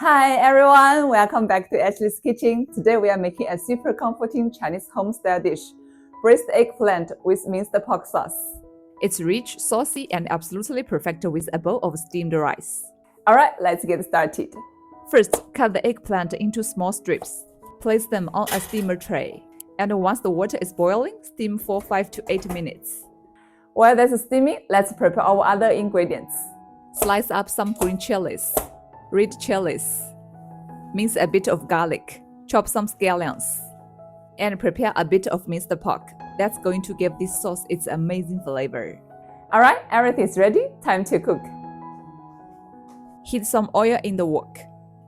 Hi everyone, welcome back to Ashley's Kitchen. Today we are making a super comforting Chinese home-style dish, braised eggplant with minced pork sauce. It's rich, saucy, and absolutely perfect with a bowl of steamed rice. Alright, let's get started. First, cut the eggplant into small strips. Place them on a steamer tray. And once the water is boiling, steam for 5 to 8 minutes. While that's steaming, let's prepare our other ingredients. Slice up some green chilies, red chilies, mince a bit of garlic, chop some scallions, and prepare a bit of minced pork. That's going to give this sauce its amazing flavor. Alright, everything's ready. Time to cook. Heat some oil in the wok.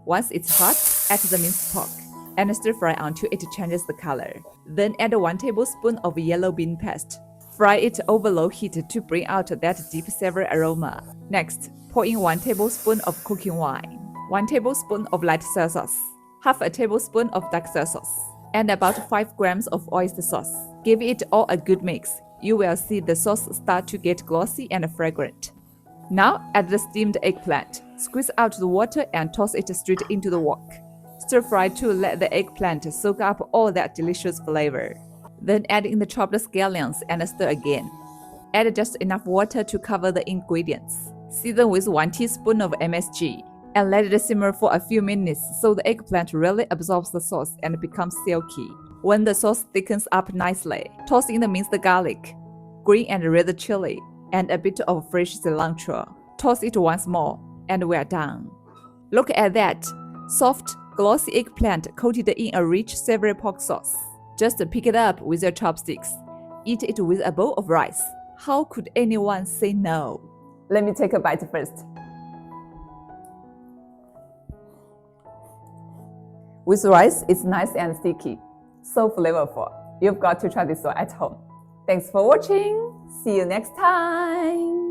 Once it's hot, add the minced pork and stir fry until it changes the color. Then add 1 tablespoon of yellow bean paste. Fry it over low heat to bring out that deep savory aroma. Next, pour in 1 tablespoon of cooking wine, 1 tablespoon of light soy sauce, half a tablespoon of dark soy sauce, and about 5 grams of oyster sauce. Give it all a good mix. You will see the sauce start to get glossy and fragrant. Now add the steamed eggplant. Squeeze out the water and toss it straight into the wok. Stir fry to let the eggplant soak up all that delicious flavor. Then add in the chopped scallions and stir again. Add just enough water to cover the ingredients. Season with 1 teaspoon of MSG and let it simmer for a few minutes so the eggplant really absorbs the sauce and becomes silky. When the sauce thickens up nicely, toss in the minced garlic, green and red chili, and a bit of fresh cilantro. Toss it once more, and we're done. Look at that! Soft, glossy eggplant coated in a rich, savory pork sauce. Just pick it up with your chopsticks. Eat it with a bowl of rice. How could anyone say no? Let me take a bite first. With rice, it's nice and sticky. So flavorful. You've got to try this one at home. Thanks for watching. See you next time.